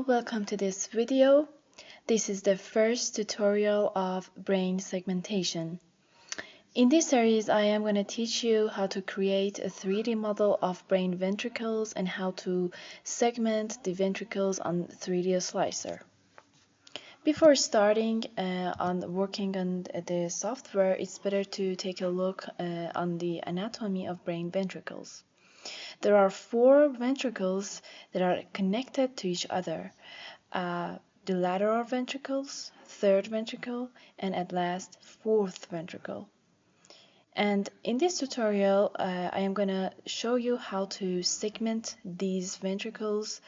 welcome to this video. This is the first tutorial of brain segmentation. In this series, I am going to teach you how to create a 3D model of brain ventricles and how to segment the ventricles on 3D slicer. Before starting on working on the software, it's better to take a look on the anatomy of brain ventricles. There are 4 ventricles that are connected to each other. The lateral ventricles, third ventricle, and at last fourth ventricle. And in this tutorial, I am going to show you how to segment these ventricles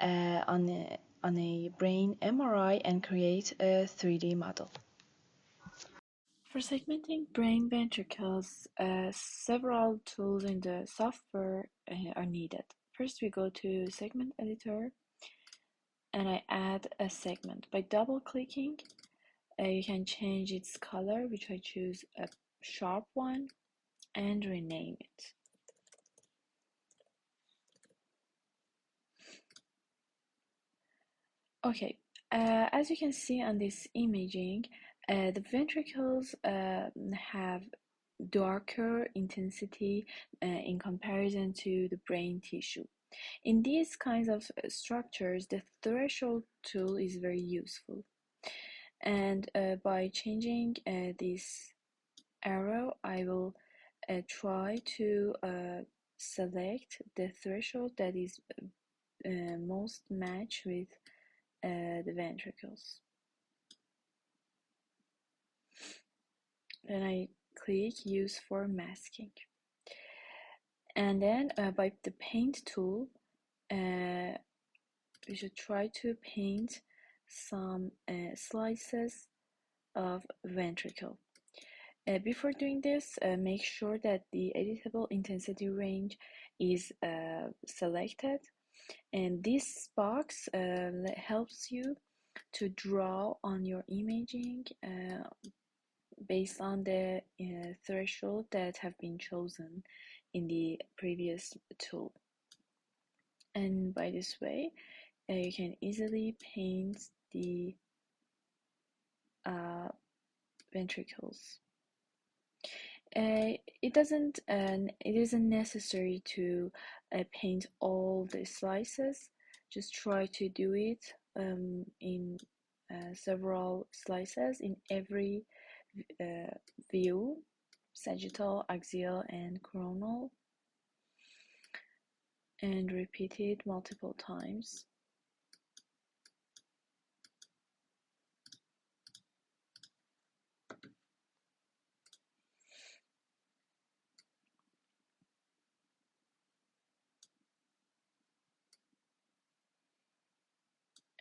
on a brain MRI and create a 3D model. For segmenting brain ventricles, several tools in the software are needed. First, we go to Segment Editor, and I add a segment. By double-clicking, you can change its color, which I choose a sharp one, and rename it. Okay, as you can see on this imaging, the ventricles have darker intensity in comparison to the brain tissue. In these kinds of structures, the threshold tool is very useful. And by changing this arrow, I will try to select the threshold that is most matched with the ventricles. Then I click Use for Masking. And then by the Paint tool, we should try to paint some slices of ventricle. Before doing this, make sure that the editable intensity range is selected, and this box helps you to draw on your imaging based on the threshold that have been chosen in the previous tool. And by this way, you can easily paint the ventricles. It isn't necessary to paint all the slices. Just try to do it in several slices in every view: sagittal, axial, and coronal, and repeat it multiple times.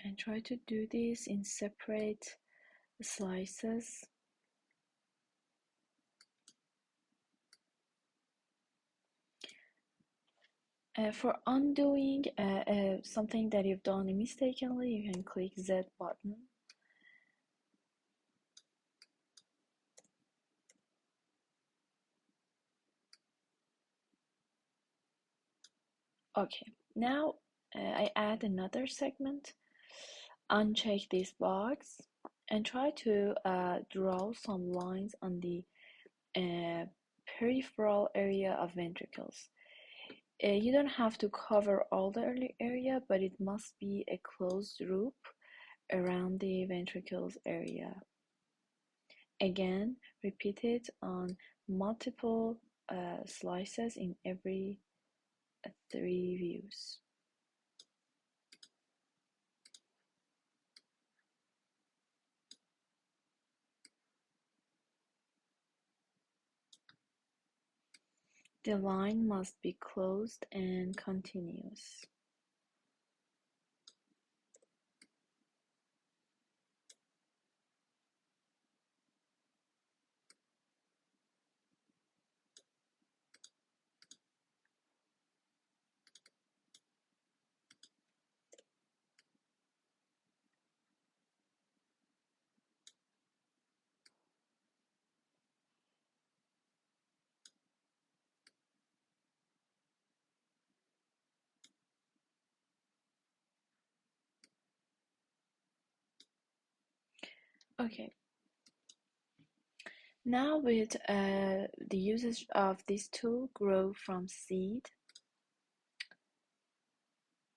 And try to do this in separate slices. For undoing something that you've done mistakenly, you can click Z button. Okay, now I add another segment, uncheck this box, and try to draw some lines on the peripheral area of ventricles. You don't have to cover all the area, but it must be a closed loop around the ventricles area. Again, repeat it on multiple slices in every 3 views. The line must be closed and continuous. Okay, now with the usage of this tool, grow from seed,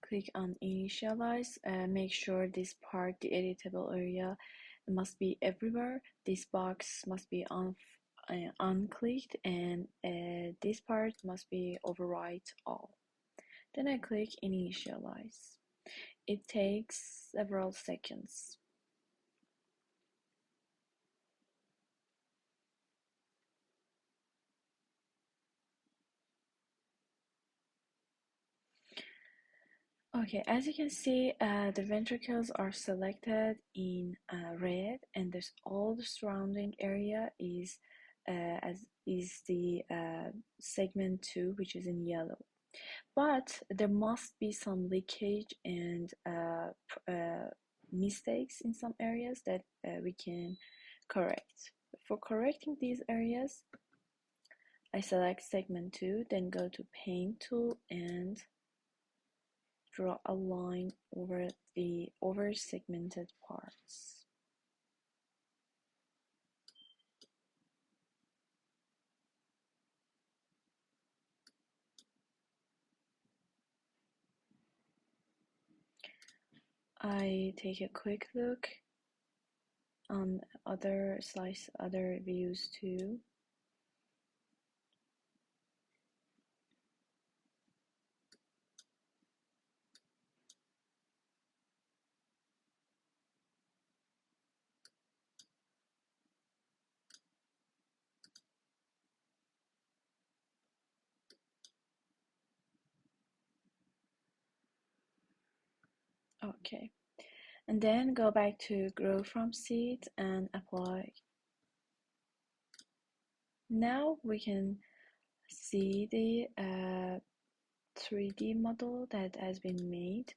click on initialize, make sure this part, the editable area, must be everywhere. This box must be unclicked, and this part must be overwrite all. Then I click initialize. It takes several seconds. Okay, as you can see, the ventricles are selected in red, and there's all the surrounding area is the segment 2, which is in yellow. But there must be some leakage and mistakes in some areas that we can correct. For correcting these areas, I select segment 2, then go to Paint tool and draw a line over the over-segmented parts. I take a quick look on other views too. Okay, and then go back to grow from seed and apply. Now we can see the 3D model that has been made.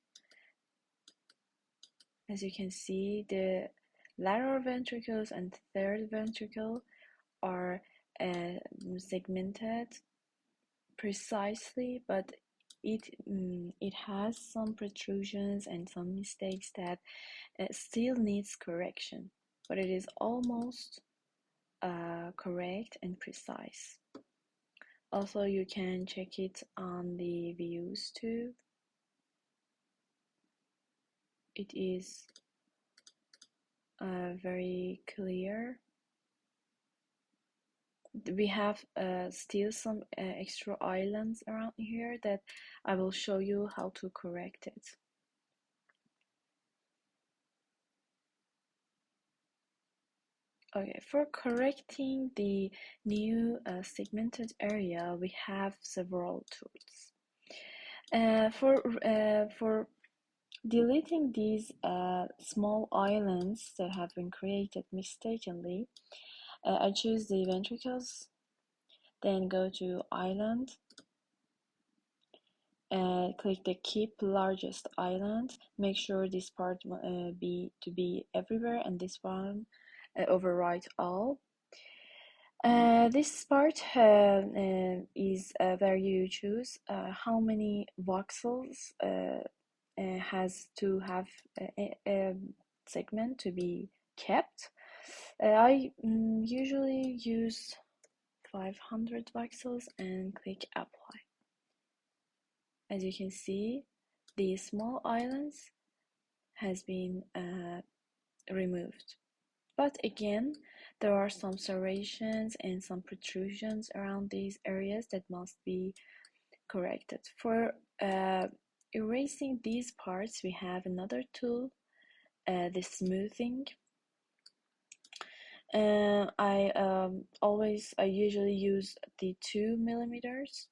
As you can see, the lateral ventricles and third ventricle are segmented precisely, but it has some protrusions and some mistakes that still needs correction, but it is almost correct and precise. Also, you can check it on the views too. It is very clear. We have still some extra islands around here that I will show you how to correct it. Okay, for correcting the new segmented area, we have several tools. For deleting these small islands that have been created mistakenly, I choose the ventricles, then go to island, click the keep largest island, make sure this part to be everywhere and this one overwrite all. This part is where you choose how many voxels has to have a segment to be kept. I usually use 500 voxels and click apply. As you can see, the small islands has been removed. But again, there are some serrations and some protrusions around these areas that must be corrected. For erasing these parts, we have another tool, the smoothing. I usually use the 2 millimeters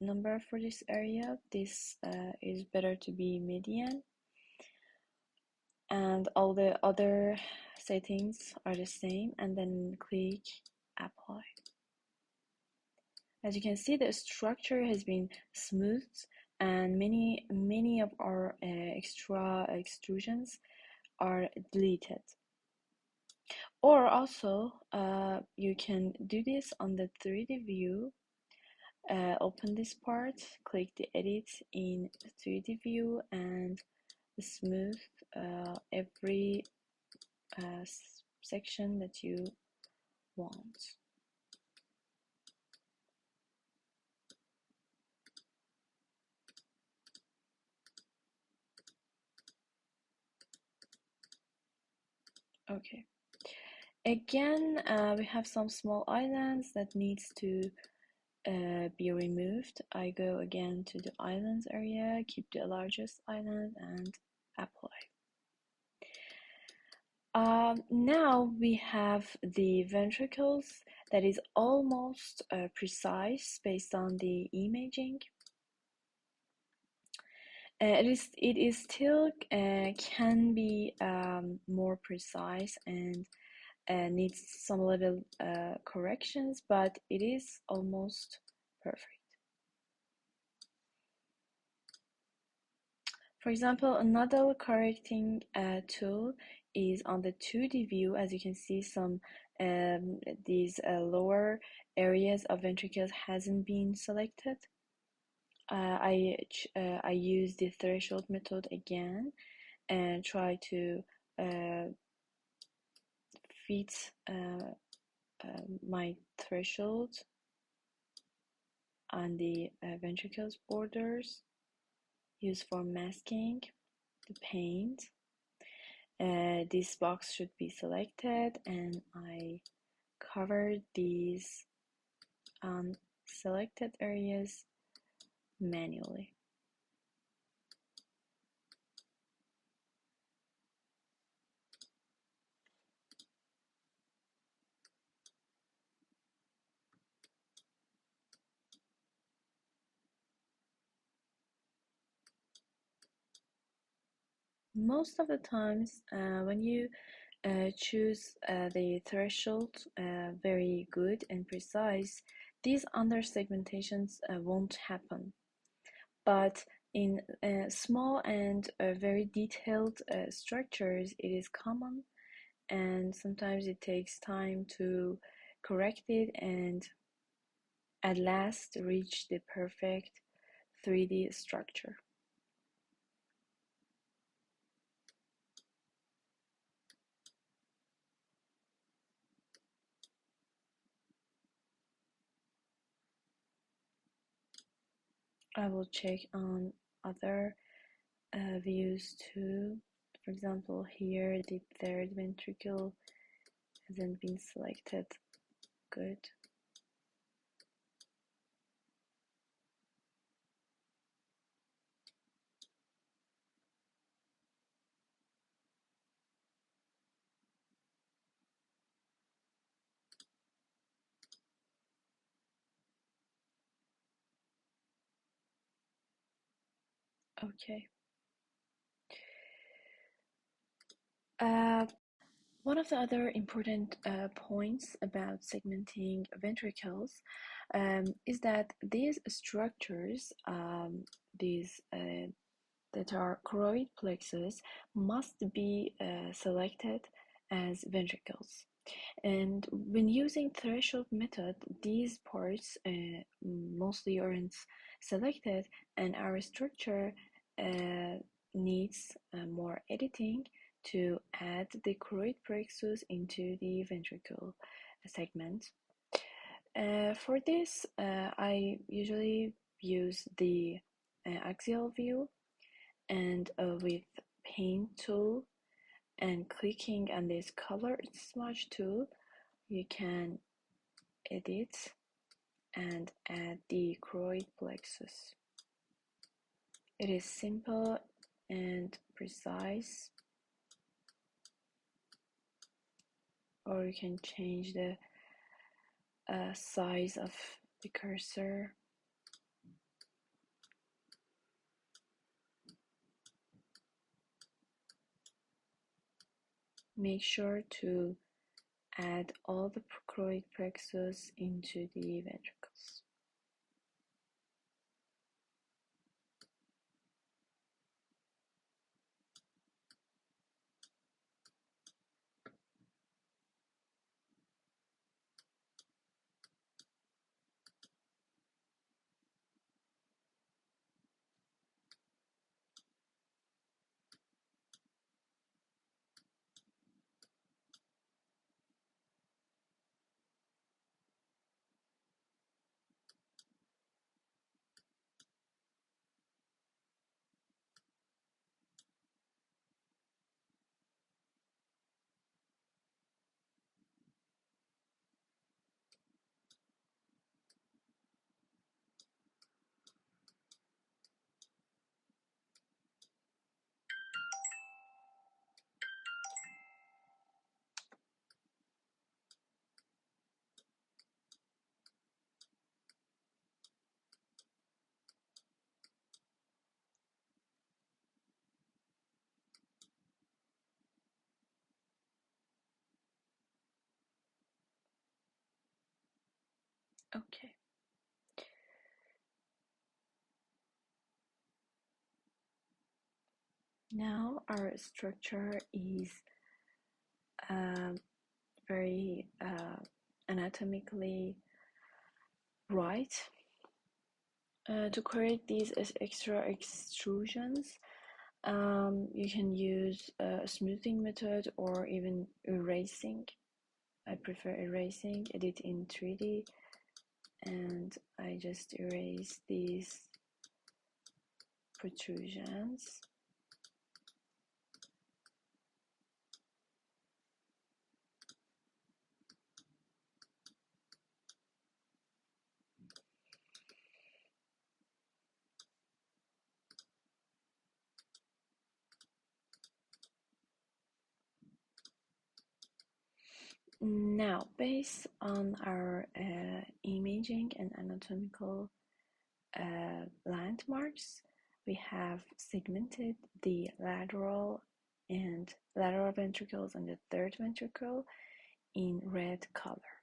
number for this area. This is better to be median, and all the other settings are the same, and then click apply. As you can see, the structure has been smoothed, and many of our extra extrusions are deleted. Or also, you can do this on the 3D view. Open this part, click the edit in 3D view, and smooth every section that you want. Okay. Again, we have some small islands that needs to be removed. I go again to the islands area, keep the largest island and apply. Now we have the ventricles that is almost precise based on the imaging. It is still can be more precise and needs some little corrections, but it is almost perfect. For example, another correcting tool is on the 2D view. As you can see, some these lower areas of ventricles hasn't been selected. I use the threshold method again and try to fit my threshold on the ventricles borders used for masking the paint. This box should be selected and I cover these selected areas manually. Most of the times when you choose the threshold very good and precise, these under segmentations won't happen. But in small and very detailed structures, it is common, and sometimes it takes time to correct it and at last reach the perfect 3D structure. I will check on other views too. For example, here the third ventricle hasn't been selected. Good. Okay. One of the other important points about segmenting ventricles is that these structures, these that are choroid plexus, must be selected as ventricles. And when using threshold method, these parts mostly aren't selected, and our structure needs more editing to add the choroid plexus into the ventricle segment. For this, I usually use the axial view and with paint tool and clicking on this color smudge tool, you can edit and add the choroid plexus. It is simple and precise, or you can change the size of the cursor. Make sure to add all the choroid plexus into the ventricles. Okay. Now our structure is very anatomically right. To create these extra extrusions, you can use a smoothing method or even erasing. I prefer erasing, edit in 3D, and I just erase these protrusions. Now, based on our imaging and anatomical landmarks, we have segmented the lateral ventricles and the third ventricle in red color.